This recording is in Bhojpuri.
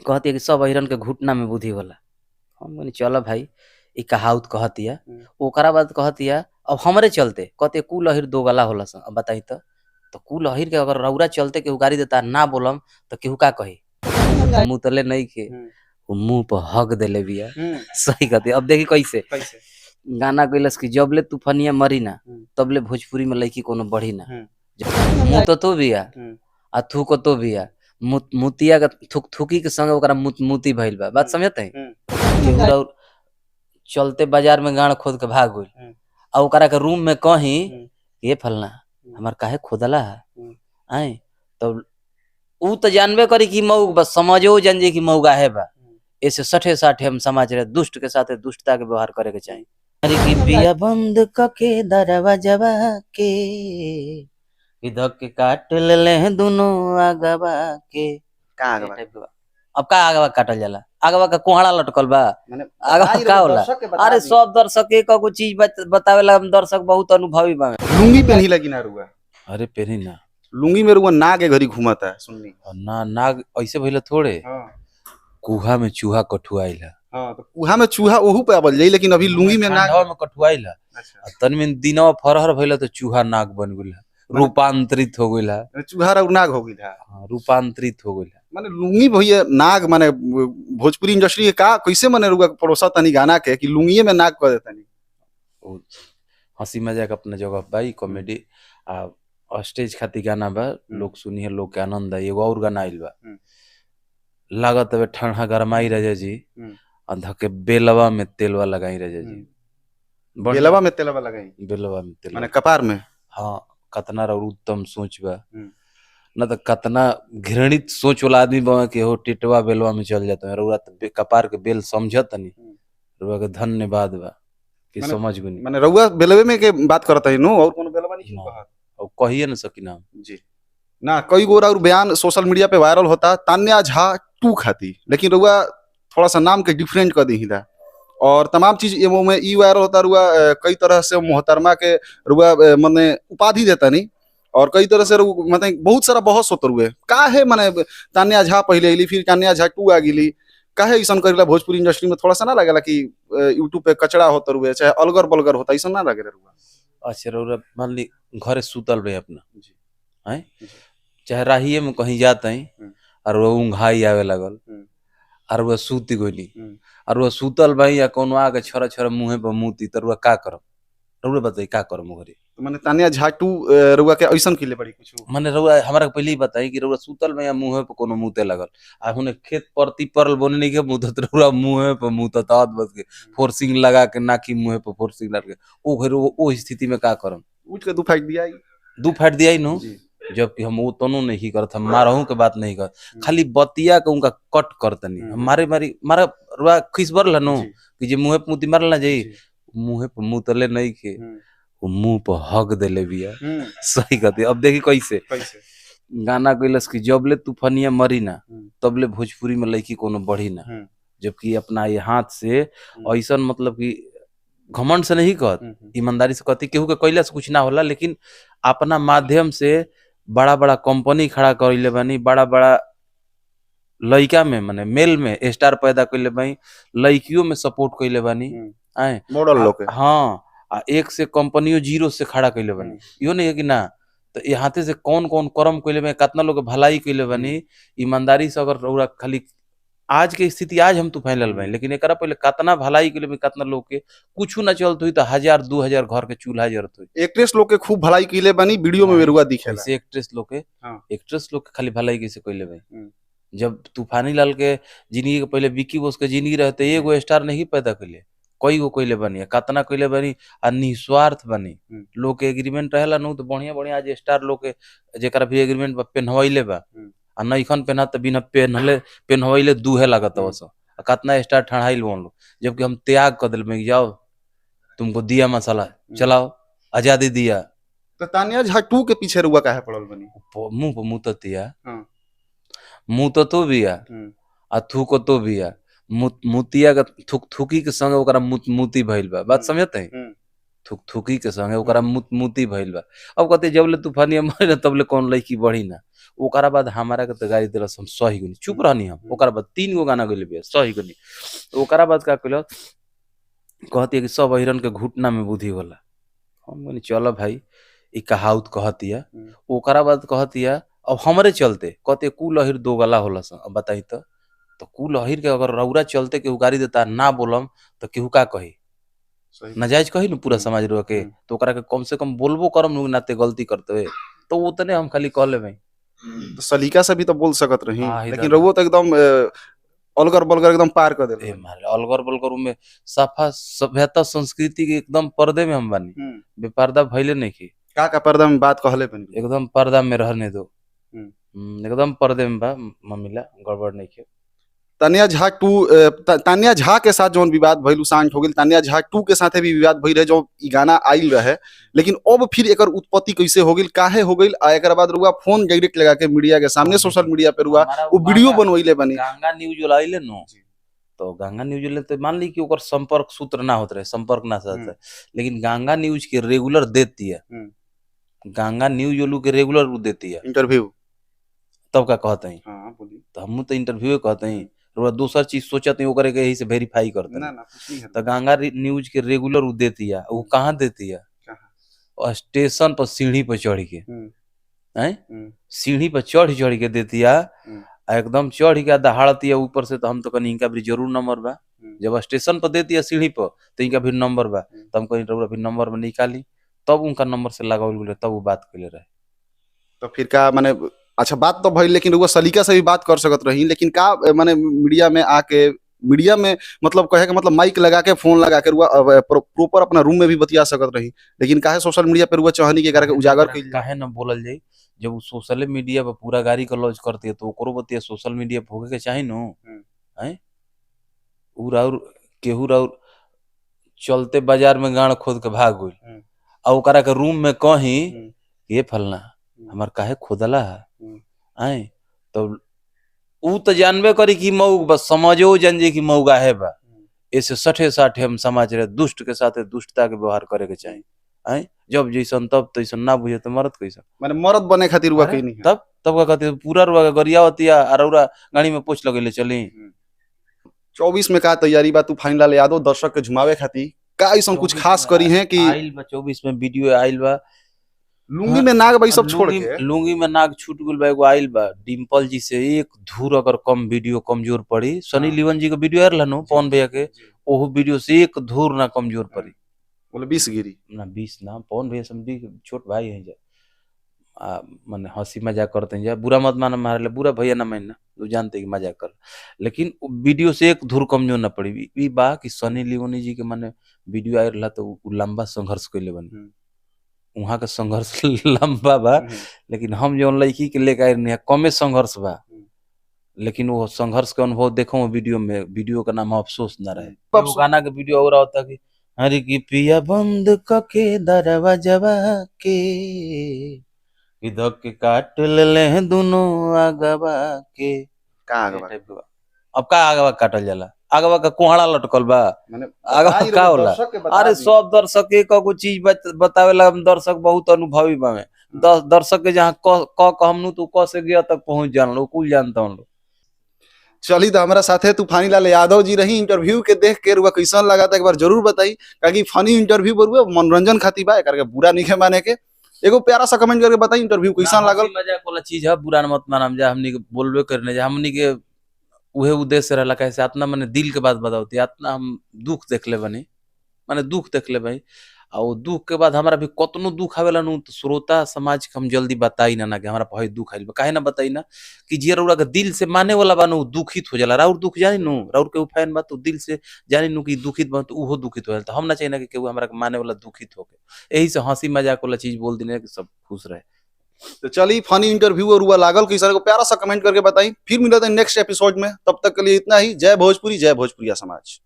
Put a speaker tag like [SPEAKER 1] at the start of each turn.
[SPEAKER 1] कहती है कि सब अहिरन के घुटना में बुद्धि होला। हम कहनी चल भाई ई कहावत कहतिया। ओकरा बाद कहतिया अब हमरे चलते कहते कुल अहिर दो गला होला सन। अब बताई तो कुल अहिर के अगर रौरा चलते केहू गाड़ी देता ना बोलम तो केहू का कही मुँह तले नहीं के मुंह पर हक देले बिया। सही कहती। अब देखी कैसे गाना कैलस की जबले तूफानिया मरी ना तबले भोजपुरी में लड़की कोनो बढ़ी ना। मुँह तो बिया आ थूक तो बिया मुतिया का थुकी के संग ओकरा मुती भइल बा। बात समझते हैं। केहू चलते बाजार में गाड़ खोद के भाग गइल आ ओकरा के रूम में कहीं ये फलना हमार काहे खोदला आए तो ऊ तो जानबे करी कि मऊ बस समझो जान जे कि मऊगा है बा। ऐसे सठे साठे हम समाज रहे दुष्ट के साथ दुष्टता के व्यवहार करे के चाहिए। अरे की पिया बंद कके दरवाजवा के इधर के काट ले दोनों आगवा के
[SPEAKER 2] का आगवा
[SPEAKER 1] अब का आगवा काटल जाला आगवा का कोहड़ा लटकल बा आगवा का होला। अरे सब दर्शक एक को चीज बतावेला हम दर्शक बहुत अनुभवी बा।
[SPEAKER 2] लुंगी पहनी लगी ना रुआ।
[SPEAKER 1] अरे पहनी ना
[SPEAKER 2] लुंगी में रुआ नाग के घरी घुमाता है सुननी
[SPEAKER 1] ना नाग ऐसे भइला थोड़े। कुहा में चूहा कठुआइला।
[SPEAKER 2] हां तो कुहा में चूहा ओहू पे आबल जाई लेकिन अभी लुंगी में नाग
[SPEAKER 1] में कठुआइला। अच्छा तन में दिनवा फरहर भइला तो चूहा नाग बन गइला रूपांतरित हो गइला
[SPEAKER 2] चूहा और नाग हो गइला।
[SPEAKER 1] हां रूपांतरित हो गइला
[SPEAKER 2] माने लुंगी भइया नाग माने भोजपुरी इंडस्ट्री के का कैसे माने रुआ परोसा तनी गाना के कि लुंगी में नाग कर देता नहीं।
[SPEAKER 1] हंसी मजाक अपने जगह भाई कॉमेडी आ स्टेज खाती गाना बा लोग सुनिए लोग के आनंद है। एगो और गाना आइल बा लागत है ठंडा गरमाई राजा जी धके बेलवा में तेलवा लगाई राजा जी।
[SPEAKER 2] बेलवा में तेलवा लगाई
[SPEAKER 1] बेलवा में तेल
[SPEAKER 2] माने कपार में।
[SPEAKER 1] हाँ कतना और उत्तम सोच बा न तो कतना घृणित सोच वाला आदमी बा कि हो टिटवा बेलवा में चल जाता है रउरा कपार के बेल समझत नहीं रउरा के धन्यवाद बा कि समझ गनी
[SPEAKER 2] माने रउआ बेलवे में के बात करता है नो और कोनो बेलवा नहीं कहत
[SPEAKER 1] और कहिए न सकी नाम
[SPEAKER 2] जी ना कई गोरा और बयान सोशल मीडिया पे वायरल होता तान्या झा टू खाती लेकिन रुआ थोड़ा सा नाम के डिफरेंट कर दी था और तमाम चीज एमओ में ई वायरल होता रुआ कई तरह से मोहतरमा के रुआ मने उपाधि देता नहीं और कई तरह से मतलब बहुत सारा बहस होता रुए का है माने तान्या झा पहले अली फिर तान्या झा टू आ गिली काहे ऐसा करेला भोजपुरी इंडस्ट्री में थोड़ा सा ना लगेला कि यूट्यूब पे कचड़ा होता रुए चाहे अलगर बलगर होता ऐसा ना लगे रुआ।
[SPEAKER 1] अच्छा रउरा मान ली घरे सुतल रहे अपना हैं चाहे राहिए में कहीं जाते हैं और वो ऊँघाई आवे लगल और वो सूती गोली और वो सुतल भाई या कोनो आके छोरा छोरा मुँहे पर मुती तो रुआ का करब रउरा बताई का करब घरे
[SPEAKER 2] तो माने तान्या झा टू रुआ के ऐसा के लिए बड़ी कुछ
[SPEAKER 1] माने रउरा हमरा पहले ही बताई कि रउरा सुतल में या मुँहे पर कोनो मुते लगल आ हुने खेत परती परल बोने नहीं के मुतत रउरा मुँहे पर मुतत आत बस के फोर्सिंग लगा के नाकी मुँहे पर फोर्सिंग लगा के ओ घरे ओ स्थिति में का करम
[SPEAKER 2] उठ के दू फाइट
[SPEAKER 1] दिया ही नो जबकि हम वो तनो नहीं करत हम मारहू के बात नहीं कर खाली बतिया के उनका कट करतनी मारे मारा रुआ खिस बरल नो कि जे मुँहे पे मुती मारल ना जाई मुँहे पे मुतले नहीं के वो मुंह पर हक देले बिया। सही कहती। अब देखी कैसे गाना कैलस की जबले तूफानिया मरी ना तबले भोजपुरी में लड़की कोनो बढ़ी ना। जबकि अपना ये हाथ से ऐसा मतलब कि घमंड से नहीं कहत ईमानदारी से कहती केहू के कैला से कुछ ना होला लेकिन अपना माध्यम से बड़ा बड़ा कंपनी खड़ा कर बानी बड़ा बड़ा लड़का में माने मेल में स्टार पैदा कैले बानी लड़कियों में सपोर्ट कैले बानी आए
[SPEAKER 2] मॉडल लोग
[SPEAKER 1] हाँ एक से कंपनियों जीरो से खड़ा कैले बानी यो नहीं है कि ना तो यहाँ से कौन कौन कर्म कैले बानी कितना लोग भलाई कैले बानी ईमानदारी से अगर रउरा खाली आज के स्थिति आज हम तूफान लल बानी लेकिन एकरा पहले कितना भलाई के लिए कितना लोग के कुछ ना चलत हुई तो 1000-2000 घर के चूल्हा जरत हुई।
[SPEAKER 2] एक्ट्रेस लोग के खूब भलाई कैले बानी वीडियो में वेरुआ दिखेला
[SPEAKER 1] ऐसे एक्ट्रेस लोग के खाली भलाई कैसे कैले बानी जब तूफानी लाल के जिंदगी के पहले विक्की बोस के जिंदगी रहते एगो स्टार नहीं पैदा कैले कई गो कैले बानी कितना कैले बानी आ निस्वार्थ बानी लोग के एग्रीमेंट रहेला नु तो बढ़िया बढ़िया आज स्टार लोग के जेकरा भी एग्रीमेंट पेनहवैले बा आ नईखन पेना तो बिना पेनहवैले दूहे लागत बस कितना स्टार ठंडाइल बोन लो जबकि हम त्याग कर दिल में जाओ तुमको दिया मसाला चलाओ आजादी दिया।
[SPEAKER 2] तो तान्या झा टू के पीछे रुआ काहे पड़ल बनी
[SPEAKER 1] मुंह पर मुततिया मुँह तो बिया आ थूको तो बिया मुतिया का थुकी के संगे ओकरा मुती भइल बा। बात समझते हैं थुकी के संगे ओकरा मुती भइल बा। अब कहते जबले तूफानिया मरे तबले कौन लड़की बढ़ी ना ओकरा बाद हमारा के तो गाड़ी दिलस, हम सही गनी, चुप रहनी हम। ओकरा बाद 3 गो गाना गइले बिया, सही गनी। ओकरा बाद का कइल, कहती है कि सब हिरन के घुटना में बुद्धि होला। हम कहनी चलो भाई ई कहावत कहतिया। ओकरा बाद कहतिया अब हमरे चलते, कहते कुल अहिर दो गला होला सन। अब बताई तो कुल अहिर के अगर रौरा चलते केहू गाड़ी देता ना बोलम तो केहू का कही, नाजायज कही न पूरा समाज रो के। तो ओकरा के कम से कम बोलबो करम नु नाते गलती करते, तो उतने हम खाली कहले भाई
[SPEAKER 2] तो सलीका से भी तो बोल सकत रही,
[SPEAKER 1] हाँ,
[SPEAKER 2] लेकिन रउआ तो एकदम अलगर बलगर एकदम पार कर
[SPEAKER 1] ए
[SPEAKER 2] देले।
[SPEAKER 1] मारे अलगर बलगर में साफा सभ्यता संस्कृति के एकदम पर्दे में हम बानी, बेपर्दा भइले नहीं की।
[SPEAKER 2] का पर्दा में बात कहले बनी
[SPEAKER 1] एकदम पर्दा में रहने दो,
[SPEAKER 2] हम्म।
[SPEAKER 1] एकदम पर्दे में बा मम्मीला, गड़बड़ नहीं के।
[SPEAKER 2] तानिया झा 2 तानिया झा के साथ जौन विवाद भइल शांत हो गेल, तानिया झा 2 के साथे भी विवाद भइल रहे जो ई गाना आइल रहे, लेकिन अब फिर एकर उत्पत्ति कैसे हो गेल, काहे हो गेल, आ एकर बाद रुआ फोन डायरेक्ट लगा के मीडिया के सामने सोशल मीडिया पे रुआ वो वीडियो बनवइले बनी।
[SPEAKER 1] गंगा न्यूज वाला आइले नो, तो गंगा न्यूज ले तो मान ली कि ओकर संपर्क सूत्र ना होत रहे, संपर्क ना साथ रहे, लेकिन गंगा न्यूज के रेगुलर देती है, गंगा न्यूज वालू के रेगुलर देती है
[SPEAKER 2] इंटरव्यू,
[SPEAKER 1] तब का कहते हैं।
[SPEAKER 2] हां बोली
[SPEAKER 1] तो हम तो इंटरव्यू कहते हैं, और दूसरा चीज सोचते हैं ओकरे के यही से वेरीफाई करते
[SPEAKER 2] ना
[SPEAKER 1] हैं।
[SPEAKER 2] ना कुछ नहीं है।
[SPEAKER 1] तो गंगा न्यूज के रेगुलर उ देती है, वो कहाँ देती है, और स्टेशन पर सीढ़ी पर चढ़ के, हैं सीढ़ी पर चढ़ के देती है, एकदम चढ़ के दहाड़ती है ऊपर से। तो हम तो कहीं इनका भी जरूर नंबर बा, जब स्टेशन पर देती है सीढ़ी पर तो इनका भी नंबर बा, तो हम कहीं भी नंबर में निकाली, तब उनका नंबर से लगावल गेले, तब वो बात के रहे।
[SPEAKER 2] तो फिर का माने अच्छा बात तो भइल, लेकिन वो सलीका से भी बात कर सकत रही, लेकिन का माने मीडिया में आके, मीडिया में मतलब कहे का मतलब माइक लगा के फोन लगा के रुआ प्रॉपर अपना रूम में भी बतिया सकत रही, लेकिन काहे सोशल मीडिया पे रुआ चाहनी के करके उजागर कइल
[SPEAKER 1] काहे न बोलल जाई। जब वो सोशल मीडिया पर पूरा गाड़ी का लॉन्च करती है तो ओकरो बतिया सोशल मीडिया पे होके के चाही नो, हैं और केहू और चलते बाजार में गाड़ खोद के भाग गइल, आ ओकरा के रूम में कहीं ये फलना हमार काहे खोदला है, तो ऊ तो जानबे करी कि मऊ बस समझो जन जी की मऊगा है बा, ऐसे सठे साठे हम समाज रहे, दुष्ट के साथ दुष्टता के व्यवहार करे के चाहिए, हैं जब जैसन तब तैसन ना बुझे तो मरद कैसा,
[SPEAKER 2] माने मर्द बने खातिर रुआ कहीं नहीं,
[SPEAKER 1] तब का खातिर पूरा रुआ गरियावतिया अरौरा गाड़ी में पोछ लगेले चली।
[SPEAKER 2] 24 में का तैयारी बा, तू फाइनल यादव दर्शक के झुमावे खातिर का ऐसा कुछ खास करी है कि
[SPEAKER 1] आइल बा 24 में वीडियो आइल बा,
[SPEAKER 2] लुंगी में नाग भाई सब छोड़ के,
[SPEAKER 1] लुंगी में नाग छूट गइल बा, एगो आइल बा डिम्पल जी से एक धूर अगर कम वीडियो कमजोर पड़ी, सनी लियोन जी के वीडियो आयल नो पवन भैया के, ओहो वीडियो से एक धूर ना कमजोर पड़ी,
[SPEAKER 2] बोले 20 गिरी
[SPEAKER 1] ना 20 ना, पवन भैया समझी छोट भाई है जा, माने हंसी मजाक करते हैं जा, बुरा मत माना, मारे बुरा भैया ना मानना, तो जानते कि मजाक कर, लेकिन वीडियो से एक धूर कमजोर ना पड़ी। ई बा कि सनी लियोनी जी के माने वीडियो आयल रहा तो लंबा संघर्ष कैले बनी, वहाँ का संघर्ष लंबा बा, लेकिन हम जो लड़की के लेकर आए कमे संघर्ष बा, लेकिन वो संघर्ष के अनुभव देखो वीडियो में, वीडियो का नाम अफसोस ना रहे। वो गाना के वीडियो और होता कि हरी की पिया बंद कके दरवाजवा के इधर के काट ले दोनों आगवा के,
[SPEAKER 2] का आगवा,
[SPEAKER 1] अब का आगवा काटल जाला, आगवा का कोहड़ा लटकल बा, आगवा का होला, अरे सब दर्शक एक को चीज बतावेला, दर्शक बहुत अनुभवी बावे, दर्शक के जहाँ क हमनु तो क से गया तक पहुंच जान लो, कुल जानता हूं।
[SPEAKER 2] चली तो हमारा साथे तूफानी लाल यादव जी रही, इंटरव्यू के देख के रुआ कैसन लगा था एक बार जरूर बताई, काकि फनी इंटरव्यू बरुआ मनोरंजन खातिर बा, करके बुरा नहीं के माने के, एगो प्यारा सा कमेंट करके बताई इंटरव्यू कैसन लागल।
[SPEAKER 1] मजाक वाला चीज है, बुरा मत मानम जा, हमनी के बोलबे करने जा, हमनी के उहे उद्देश्य रहला कैसे आतना माने दिल के बात बताओती, आतना हम दुख देख ले बनी, माने दुख देख ले भाई, आ वो दुख के बाद हमारा भी कतनो दुख आवेला नु, तो श्रोता समाज के हम जल्दी बताई ना कि हमारा बहुत दुख आइल बा, काहे ना बताई ना कि जे रउरा के दिल से माने वाला बा नु दुखित हो जाला, राउर दुख जानी नु, राउर के फैन बा तो दिल से जानी नु कि दुखित बा तो उहो दुखित हो जाला, तो हम ना चाहिए ना कि केहू हमरा के माने वाला दुखित होके, यही से हंसी मजाक वाला चीज बोल दिने कि सब खुश रहे।
[SPEAKER 2] तो चलिए फनी इंटरव्यू और रुआ लागल कैसा को प्यारा सा कमेंट करके बताई, फिर मिलते हैं नेक्स्ट एपिसोड में, तब तक के लिए इतना ही। जय भोजपुरी, जय भोजपुरिया समाज।